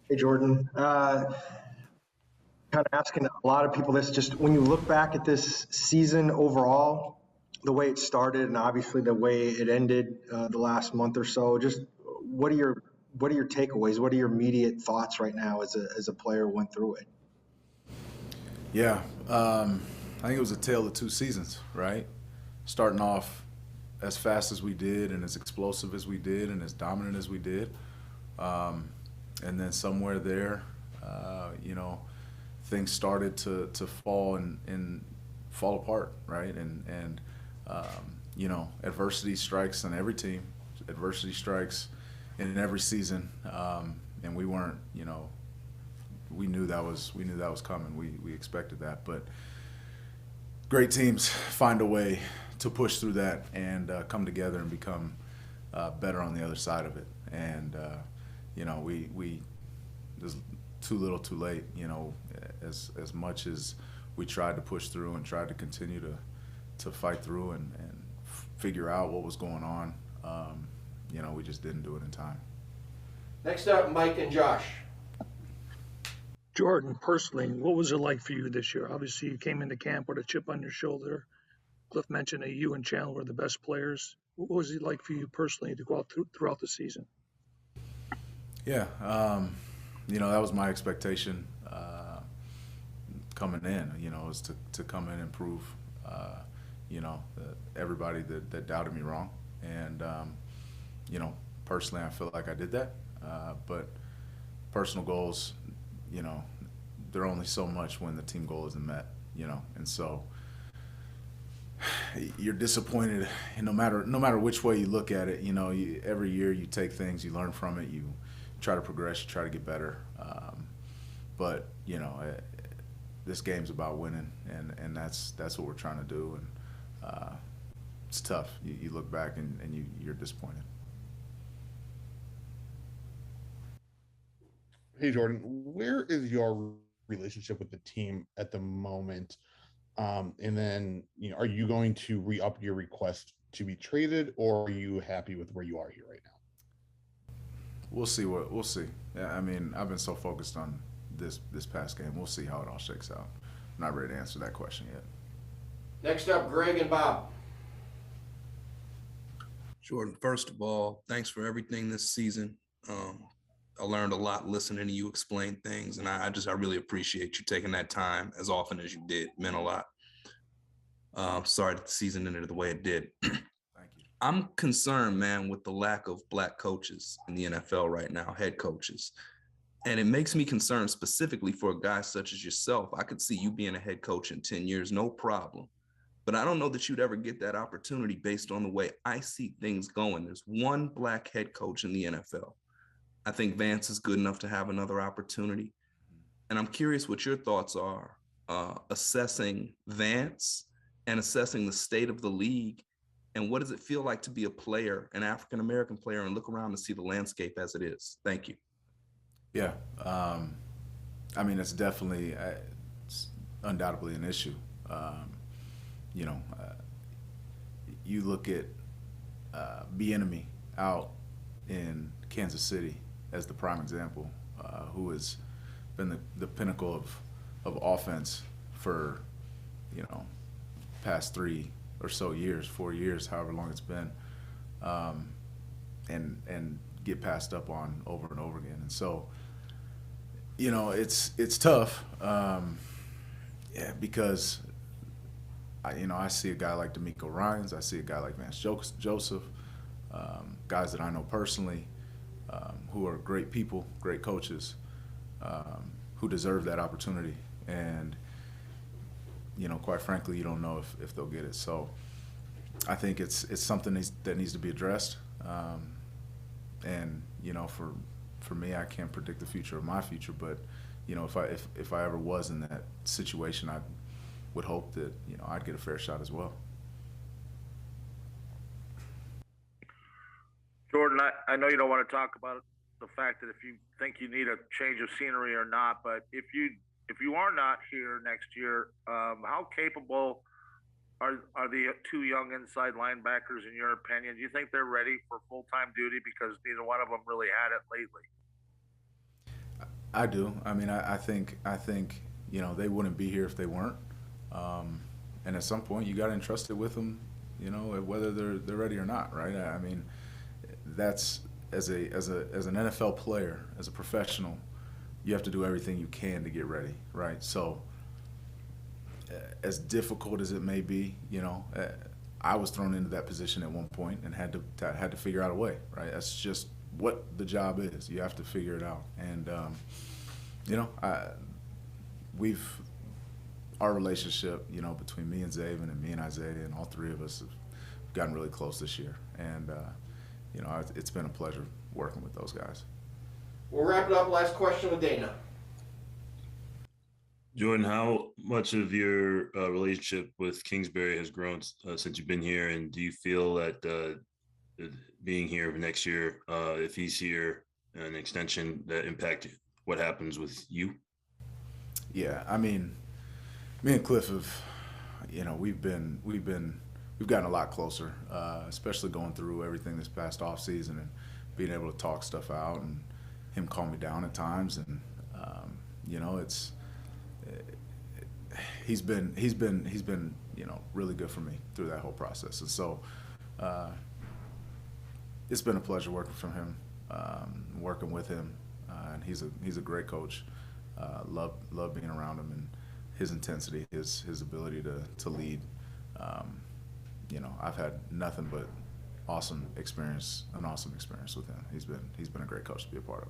Hey, Jordan. Kind of asking a lot of people this, just when you look back at this season overall, the way it started and obviously the way it ended the last month or so, just what are your what are your takeaways? What are your immediate thoughts right now as a player went through it? Yeah, I think it was a tale of two seasons, right? Starting off as fast as we did, and as explosive as we did, and as dominant as we did, and then somewhere there, you know, things started to fall and fall apart, right? And you know, adversity strikes on every team. Adversity strikes in every season, and we weren't, you know, we knew that was coming. We expected that, but great teams find a way to push through that and come together and become better on the other side of it. And you know, we there's too little, too late. You know, as much as we tried to push through and tried to continue to fight through and figure out what was going on, you know, we just didn't do it in time. Next up, Mike and Josh. Jordan, personally, what was it like for you this year? Obviously, you came into camp with a chip on your shoulder. Cliff mentioned that you and Chandler were the best players. What was it like for you personally to go out throughout the season? Yeah, you know, that was my expectation coming in. You know, was to come in and prove, you know, everybody that doubted me wrong. And you know, personally, I feel like I did that. But personal goals, you know, they're only so much when the team goal isn't met. You know, and so you're disappointed, and no matter which way you look at it. You know, every year you take things, you learn from it, you try to progress, you try to get better. But you know, this game's about winning, and that's what we're trying to do. And it's tough. You look back and you're disappointed. Hey Jordan, where is your relationship with the team at the moment? And then, are you going to re-up your request to be traded, or are you happy with where you are here right now? We'll see. Yeah, I mean, I've been so focused on this past game. We'll see how it all shakes out. I'm not ready to answer that question yet. Next up, Greg and Bob. Jordan, first of all, thanks for everything this season. I learned a lot listening to you explain things, and I really appreciate you taking that time as often as you did. It meant a lot. Sorry that the season ended the way it did. Thank you. I'm concerned, man, with the lack of black coaches in the NFL right now, head coaches. And it makes me concerned specifically for a guy such as yourself. I could see you being a head coach in 10 years, no problem. But I don't know that you'd ever get that opportunity based on the way I see things going. There's one black head coach in the NFL. I think Vance is good enough to have another opportunity. And I'm curious what your thoughts are assessing Vance and assessing the state of the league. And what does it feel like to be a player, an African-American player, and look around and see the landscape as it is? Thank you. Yeah, I mean, it's undoubtedly an issue. You know, you look at Bieniemy out in Kansas City as the prime example, who has been the pinnacle of offense for, you know, past 3 or so years, 4 years, however long it's been, and get passed up on over and over again. And so, you know, it's tough, yeah, because I see a guy like D'Amico Ryans, I see a guy like Vance Joseph, guys that I know personally, who are great people, great coaches, who deserve that opportunity. And you know, quite frankly, you don't know if they'll get it. So I think it's something that needs to be addressed. And you know, for me, I can't predict the future of my future, but you know, if I ever was in that situation, I would hope that, you know, I'd get a fair shot as well. Jordan, I know you don't want to talk about the fact that if you think you need a change of scenery or not, but if you are not here next year, how capable are the two young inside linebackers in your opinion? Do you think they're ready for full time duty, because neither one of them really had it lately? I do. I mean, I think they wouldn't be here if they weren't. And at some point, you got to entrust it with them, whether they're ready or not, right? I mean, that's as an NFL player, as a professional, you have to do everything you can to get ready, right? So, as difficult as it may be, I was thrown into that position at one point and had to figure out a way, right? That's just what the job is. You have to figure it out, and our relationship, between me and Zaven and me and Isaiah and all three of us have gotten really close this year, and it's been a pleasure working with those guys. We'll wrap it up. Last question with Dana. Jordan, how much of your relationship with Kingsbury has grown since you've been here, and do you feel that being here next year, if he's here, an extension that impact what happens with you? Yeah, I mean, me and Cliff have, we've gotten a lot closer, especially going through everything this past off season and being able to talk stuff out and him calm me down at times, and he's been really good for me through that whole process, and so it's been a pleasure working with him, and he's a great coach. Love being around him and his intensity, his ability to lead. I've had nothing but an awesome experience with him. He's been a great coach to be a part of.